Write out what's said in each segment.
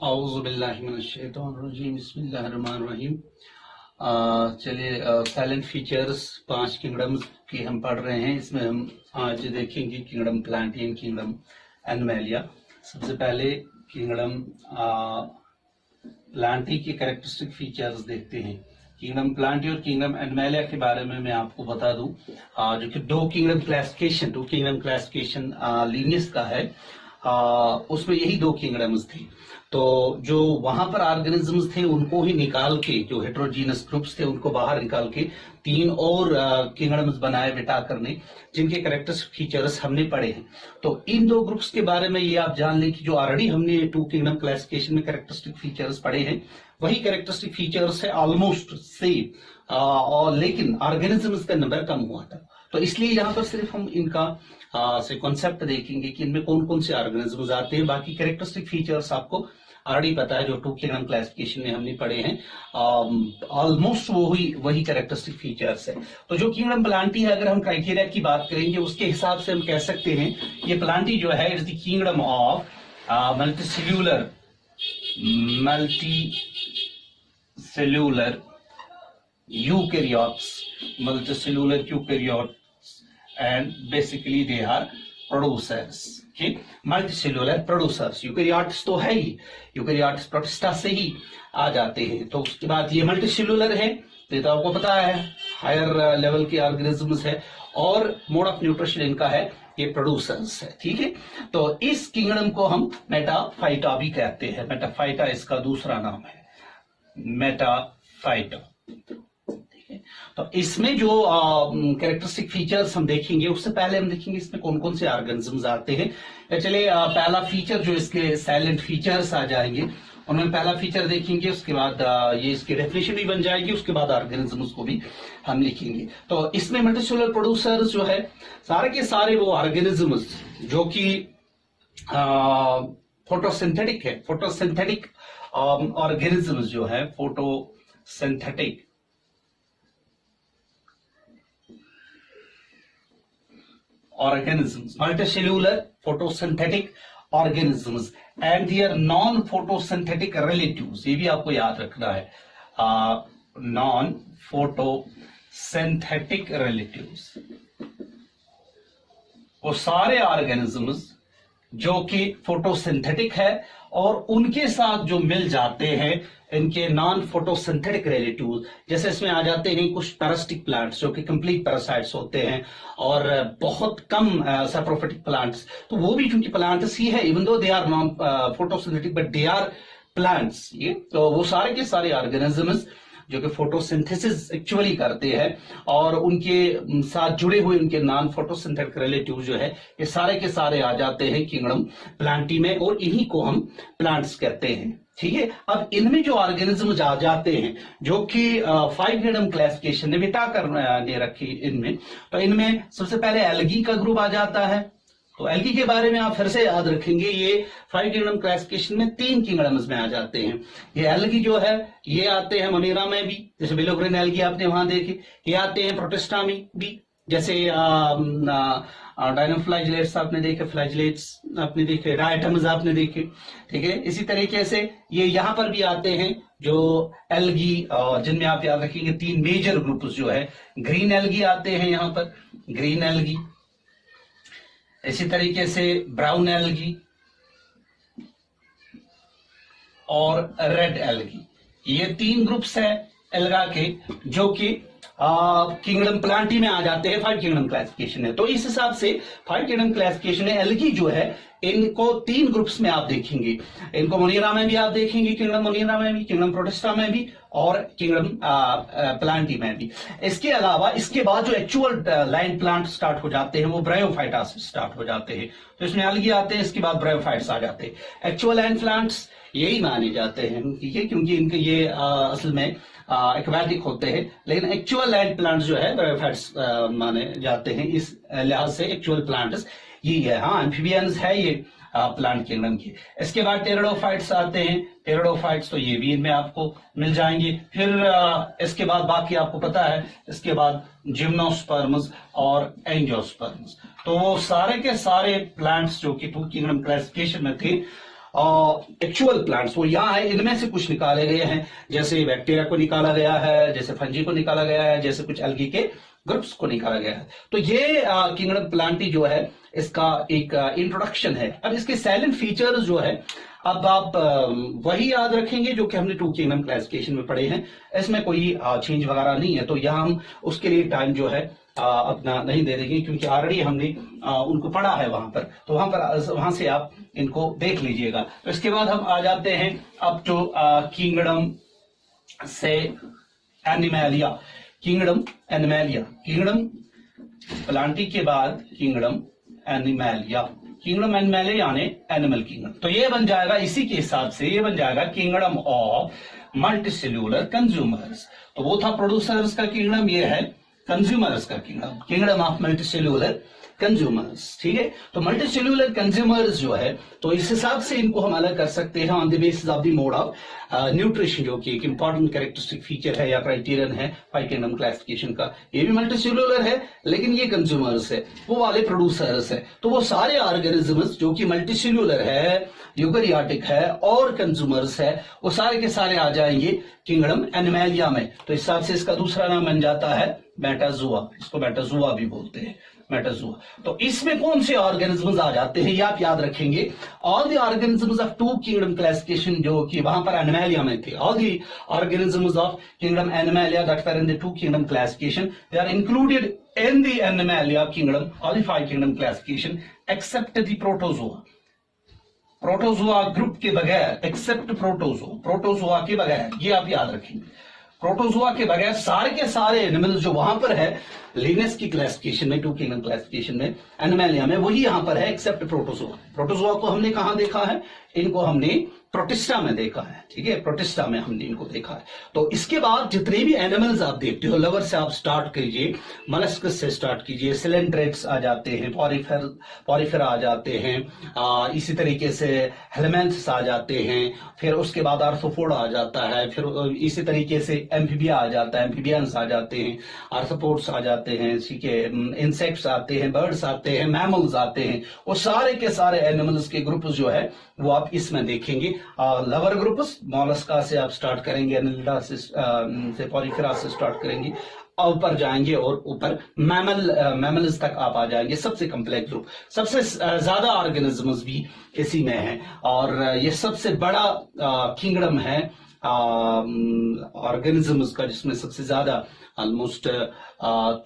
औज़ुबिल्लाहिमिनश्शैतानिर्रजीम बिस्मिल्लाहिर्रहमानिर्रहीम। चलिए, salient features 5 kingdoms की हम पढ़ रहे हैं। इसमें हम आज देखेंगे किंगडम प्लांटियन, किंगडम एनिमैलिया। सबसे पहले किंगडम प्लांटी के कैरेक्टरिस्टिक फीचर्स देखते हैं। किंगडम प्लांटी और किंगडम एनिमैलिया के बारे में मैं आपको बता दूं, जो कि दो किंगडम क्लासिफिकेशन लीनियस का है। उसमें यही दो किंगडम्स थे। तो जो वहां पर ऑर्गेनिजम्स थे उनको ही निकाल के, जो हेट्रोजीनस ग्रुप्स थे उनको बाहर निकाल के 3 और किंगडम्स बनाए बेटा करने, जिनके कैरेक्टरिस्टिक फीचर्स हमने पढ़े हैं। तो इन दो ग्रुप्स के बारे में ये आप जान लें कि जो ऑलरेडी हमने 2 किंगडम क्लासिफिकेशन में कैरेक्टरिस्टिक फीचर्स पढ़े हैं, वही कैरेक्टरिस्टिक फीचर्स है ऑलमोस्ट सेम, और लेकिन ऑर्गेनिजम्स का नंबर कम हुआ था। तो इसलिए यहाँ पर सिर्फ हम इनका से कॉन्सेप्ट देखेंगे कि इनमें कौन कौन से ऑर्गेनिजम्स आते हैं। बाकी कैरेक्टरिस्टिक फीचर्स आपको ऑलरेडी पता है, जो 2 किंगडम क्लासिफिकेशन में हमने पढ़े हैं, ऑलमोस्ट वही कैरेक्टरिस्टिक फीचर्स है। तो जो किंगडम प्लांटी है, अगर हम क्राइटेरिया की बात करेंगे उसके हिसाब से हम कह सकते हैं ये प्लांटी जो है is the kingdom of multicellular eukaryotes, and basically they are producers. Okay, multicellular producers. Eukaryotes तो है ही, यूकैरियोट्स प्रोटिस्टा से ही आ जाते हैं। तो उसके बाद ये मल्टीसेल्यूलर है, तो ये तो आपको पता है हायर लेवल के ऑर्गेनिजम्स है, और मोड ऑफ न्यूट्रिशन इनका है ये प्रोड्यूसर्स है। ठीक है, तो इस किंगडम को हम मेटाफाइटा भी कहते हैं। मेटाफाइटा इसका दूसरा नाम है, मेटाफाइटा। तो इसमें जो कैरेक्टरिस्टिक फीचर्स हम देखेंगे, उससे पहले हम देखेंगे इसमें कौन कौन से ऑर्गेनिजम्स आते हैं। चलिए, पहला फीचर जो इसके साइलेंट फीचर्स आ जाएंगे, उनमें पहला फीचर देखेंगे, उसके बाद ये इसकी डेफिनेशन भी बन जाएगी, उसके बाद ऑर्गेनिजम्स को भी हम लिखेंगे। तो इसमें मल्टीसेल्यूलर प्रोड्यूसर्स जो है, सारे के सारे वो ऑर्गेनिजम्स जो कि फोटोसिंथेटिक है, फोटोसिंथेटिक ऑर्गेनिजम्स जो है, photosynthetic organisms, multicellular photosynthetic organisms and their non-photosynthetic relatives। ये भी आपको याद रखना है, non-photosynthetic relatives। वो सारे ऑर्गेनिजम्स जो कि फोटोसिंथेटिक है और उनके साथ जो मिल जाते हैं इनके नॉन फोटोसिंथेटिक रिलेटिव्स। जैसे इसमें आ जाते हैं कुछ पैरासिटिक प्लांट्स जो कि कंप्लीट पैरासाइट्स होते हैं, और बहुत कम सैप्रोफिटिक प्लांट्स। तो वो भी चूंकि प्लांट्स ही है, even though they are non photosynthetic but they are plants. ये तो वो सारे के सारे ऑर्गेनिजम्स जो कि फोटोसिंथेसिस एक्चुअली करते हैं, और उनके साथ जुड़े हुए उनके नॉन फोटोसिंथेटिक रिलेटिव जो है, ये सारे के सारे आ जाते हैं किंगडम प्लांटी में, और इन्हीं को हम प्लांट्स कहते हैं। ठीक है, अब इनमें जो ऑर्गेनिजम्स आ जाते हैं जो कि 5 किंगडम क्लासिफिकेशन ने बिठा कर दे रखी इनमें, तो इनमें सबसे पहले एल्गी का ग्रुप आ जाता है। तो एल्गी के बारे में आप फिर से याद रखेंगे, ये 5 किंगडम क्लासिफिकेशन में 3 किंगडम्स में आ जाते हैं। ये एल्गी जो है ये आते हैं मोनेरा में भी, जैसे बिलोग्रेन एल्गी आपने वहां देखे। ये आते हैं प्रोटिस्टा में भी, जैसे डायनोफ्लाइजलेट्स आपने देखे, फ्लैजलेट्स आपने देखे, डायटम्स आपने देखे। ठीक है, इसी तरीके से ये यहाँ पर भी आते हैं जो एल्गी, जिनमें आप याद रखेंगे 3 मेजर ग्रुप्स जो है। ग्रीन एल्गी आते हैं यहाँ पर, ग्रीन एल्गी, इसी तरीके से ब्राउन एल्गी और रेड एल्गी। ये 3 ग्रुप्स है एल्गा के जो कि किंगडम प्लांटी में आ जाते हैं 5 किंगडम क्लासिफिकेशन है। तो इस हिसाब से 5 किंगडम क्लासिफिकेशन में एल्गी जो है इनको 3 ग्रुप्स में आप देखेंगे। इनको मोनेरा में भी आप देखेंगे, किंगडम मोनेरा में भी, किंगडम प्रोटिस्टा में भी, और किंगडम प्लांटी में भी। इसके अलावा इसके बाद जो एक्चुअल लाइन प्लांट स्टार्ट हो जाते हैं वो ब्रायोफाइटा से स्टार्ट हो जाते हैं। तो इसमें एल्गी आते हैं, इसके बाद ब्रायोफाइट्स आ जाते हैं। एक्चुअल लाइन प्लांट्स यही माने जाते हैं, ठीक है, क्योंकि इनके ये असल में एक्वाटिक होते हैं, लेकिन एक्चुअल लैंड प्लांट्स जो है ब्रायोफाइट्स माने जाते हैं। इस लिहाज से एक्चुअल प्लांट्स यही है। हाँ, एम्फीबियंस है ये प्लांट किंगडम की। इसके बाद टेरिडोफाइट्स आते हैं। टेरिडोफाइट्स तो ये भी इनमें आपको मिल जाएंगे। फिर इसके बाद बाकी आपको पता है, इसके बाद जिम्नोस्पर्म्स और एंजियोस्पर्म्स। तो वो सारे के सारे प्लांट्स जो कि 2 किंगडम क्लासिफिकेशन में थे, एक्चुअल प्लांट्स वो यहाँ है, इनमें से कुछ निकाले गए हैं, जैसे बैक्टीरिया को निकाला गया है, जैसे फंजी को निकाला गया है, जैसे कुछ एल्गी के ग्रुप्स को निकाला गया है। तो ये किंगडम प्लांटी जो है इसका एक इंट्रोडक्शन है। अब इसके साइलेंट फीचर्स जो है, अब आप वही याद रखेंगे जो कि हमने टू किंगडम क्लासिफिकेशन में पढ़े हैं, इसमें कोई चेंज वगैरह नहीं है। तो यहाँ हम उसके लिए टाइम जो है अपना नहीं दे देंगे, क्योंकि ऑलरेडी हमने उनको पढ़ा है वहां पर, तो वहां से आप इनको देख लीजिएगा। तो इसके बाद हम आ जाते हैं अब टू किंगडम से एनिमैलिया। किंगडम एनिमैलिया, किंगडम प्लांटी के बाद किंगडम एनिमैलिया। किंगडम एनिमैलिया यानी एनिमल किंगडम। तो ये बन जाएगा, इसी के हिसाब से ये बन जाएगा किंगडम ऑफ मल्टीसेल्यूलर कंज्यूमर्स। तो वो था प्रोड्यूसर्स का किंगडम, ये है कंज्यूमर्स का kingdom, kingdom of multicellular consumers. ठीक है, तो मल्टीसेल्यूलर कंज्यूमर्स जो है, तो इस हिसाब से इनको हम अलग कर सकते हैं on the basis of the mode of nutrition, जो कि एक इंपॉर्टेंट कैरेक्टरिस्टिक फीचर है या क्राइटेरियन है फाइव किंगडम क्लासिफिकेशन का। ये भी मल्टीसेल्यूलर है, लेकिन ये कंज्यूमर्स है, वो वाले प्रोड्यूसर्स है। तो वो सारे ऑर्गेनिजम्स जो कि मल्टीसेल्यूलर है, यूकेरियोटिक है और कंज्यूमर्स है, वो सारे के सारे आ जाएंगे किंगडम एनिमैलिया में। तो इस हिसाब से इसका दूसरा नाम बन जाता है मेटाजोआ, इसको मेटाजोआ भी बोलते हैं, मेटाजोआ। तो इसमें कौन से ऑर्गेनिजम्स आ जाते हैं, ये आप याद रखेंगे। All the organisms of two kingdom classification, जो कि वहां पर एनिमैलिया में थे, all the organisms of kingdom animalia that were in the two kingdom classification, they are included in the animalia kingdom और the five kingdom classification except the protozoa. Protozoa group के बगैर, accept protozoa, protozoa के बगैर, ये आप याद रखेंगे। Protozoa के बगैर सारे के सारे एनिमल्स जो वहां पर है लिनस की क्लासिफिकेशन में, टू किंगडम क्लासिफिकेशन में, एनिमैलिया में, वही यहां पर है एक्सेप्ट प्रोटोजोआ। प्रोटोजोआ को हमने कहां देखा है, इनको हमने प्रोटिस्टा में देखा है। ठीक है, प्रोटिस्टा में हमने इनको देखा है। तो इसके बाद जितने भी एनिमल्स आप देखते हो, लवर से आप स्टार्ट कीजिए, मलस्कस से स्टार्ट कीजिए, सिलेंड्रेट्स आ जाते हैं, पॉरीफेर आ जाते हैं, इसी तरीके से हेलमेंथ्स आ जाते हैं, फिर उसके बाद आर्थ्रोपोड आ जाता है, फिर इसी तरीके से एम्फीबिया आ जाता है, एम्फीबियंस आ जाते हैं, आर्थ्रोपोड्स आ जाते हैं, ठीक है, इंसेक्ट्स आते हैं, बर्ड्स आते हैं, मैमल्स आते हैं। वो सारे के सारे एनिमल्स के ग्रुप जो है वो आप इसमें देखेंगे। लवर ग्रुप्स, मोलस्का से आप स्टार्ट करेंगे, एनिलिडा से पॉलीफेरा से स्टार्ट करेंगे, ऊपर जाएंगे और ऊपर मैमल्स तक आप आ जाएंगे। सबसे कम्प्लेक्स ग्रुप, सबसे ज्यादा ऑर्गेनिजम्स भी इसी में है, और ये सबसे बड़ा किंगडम है ऑर्गेनिजम्स का, जिसमें सबसे ज्यादा ऑलमोस्ट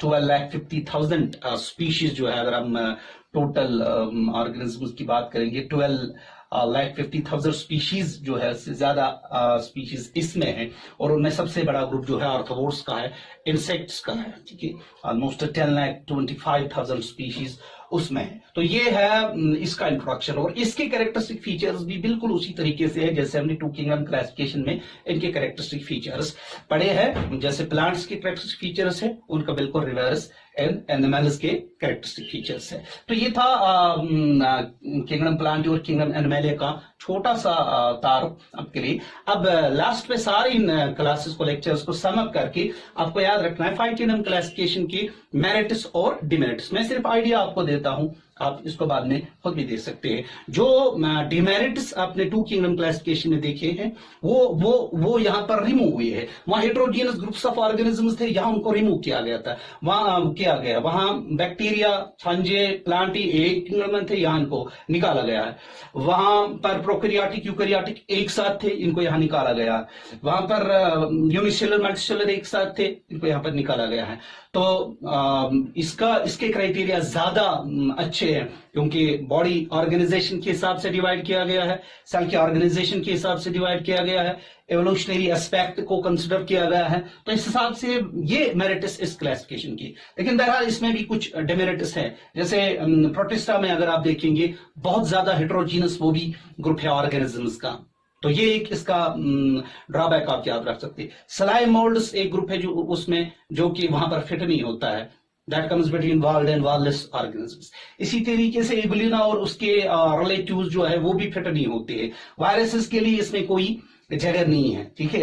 12,50,000 स्पीशीज जो है, अगर हम टोटल ऑर्गेनिजम्स की बात करेंगे, 12,50,000 स्पीशीज जो है, उससे ज्यादा स्पीशीज इसमें है। और उनमें सबसे बड़ा ग्रुप जो है आर्थ्रोपोड्स का है, इंसेक्ट्स का है। ठीक है, ऑलमोस्ट 10,25,000 स्पीशीज उसमें है। तो ये है इसका इंट्रोडक्शन, और इसके कैरेक्टरिस्टिक फीचर्स भी बिल्कुल उसी तरीके से है जैसे हमने टू किंगडम क्लासिफिकेशन में इनके कैरेक्टरिस्टिक फीचर्स पढ़े हैं। जैसे प्लांट्स के कैरेक्टरिस्टिक फीचर्स है, उनका बिल्कुल रिवर्स एनिमल्स के कैरेक्टरिस्टिक फीचर्स है। तो ये था किंगडम प्लांट और किंगडम एनिमैलिया का छोटा सा तारुफ आपके लिए। अब लास्ट पे सारे इन क्लासेस को, लेक्चर्स को सम अप करके आपको याद रखना है फाइव किंगडम क्लासिफिकेशन की मेरिट्स और डिमेरिट्स। मैं सिर्फ आइडिया आपको देता हूं, आप इसको बाद में खुद भी देख सकते हैं। जो डिमेरिट्स आपने टू किंगडम क्लासिफिकेशन में देखे हैं, वो यहां पर रिमूव हुए हैं। वहां हेट्रोजीनियस ग्रुप्स ऑफ ऑर्गेनिजम्स थे, यहां उनको रिमूव किया गया था, वहां किया गया। वहां बैक्टीरिया, फंजे, प्लांटी एक किंगडम में थे, यहां इनको निकाला गया है। वहां पर प्रोकैरियोटिक, यूकैरियोटिक एक साथ थे, इनको यहां निकाला गया है। वहां पर यूनिसेलुलर, मल्टीसेलुलर एक साथ थे, इनको यहां पर निकाला गया है। तो इसके क्राइटेरिया ज्यादा अच्छे हैं, क्योंकि बॉडी ऑर्गेनाइजेशन के हिसाब से डिवाइड किया गया है, सेल के ऑर्गेनाइजेशन के हिसाब से डिवाइड किया गया है, एवोल्यूशनरी एस्पेक्ट को कंसिडर किया गया है। तो इस हिसाब से ये मेरिट्स इस क्लासिफिकेशन की। लेकिन बहरहाल इसमें भी कुछ डिमेरिट्स है, जैसे प्रोटिस्टा में अगर आप देखेंगे बहुत ज्यादा हेट्रोजीनस वो भी ग्रुप है ऑर्गेनिजम्स का, तो ये एक इसका ड्रॉबैक आप याद रख सकते हैं। स्लाइम मोल्ड्स एक ग्रुप है जो उसमें, जो कि वहां पर फिट नहीं होता है, that comes between walled and wallless organisms. इसी तरीके से एबुलिना और उसके रिलेटिव्स जो है वो भी फिट नहीं होते हैं। वायरसेस के लिए इसमें कोई जगह नहीं है, ठीक है।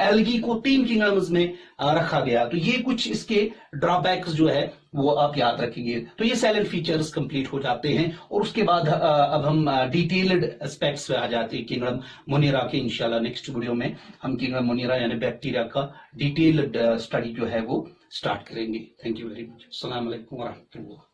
एल्गी को 3 किंगडम्स में रखा गया, तो ये कुछ इसके ड्रॉबैक्स जो है वो आप याद रखेंगे। तो ये साइलेंट फीचर्स कंप्लीट हो जाते हैं और उसके बाद अब हम डिटेल्ड एस्पेक्ट्स पे आ जाते हैं किंगडम मोनेरा के। इंशाल्लाह नेक्स्ट वीडियो में हम किंगडम मोनेरा यानी बैक्टीरिया का डिटेल्ड स्टडी जो है वो स्टार्ट करेंगे। Thank you very much. अस्सलाम वालेकुम व रहमतुल्लाह।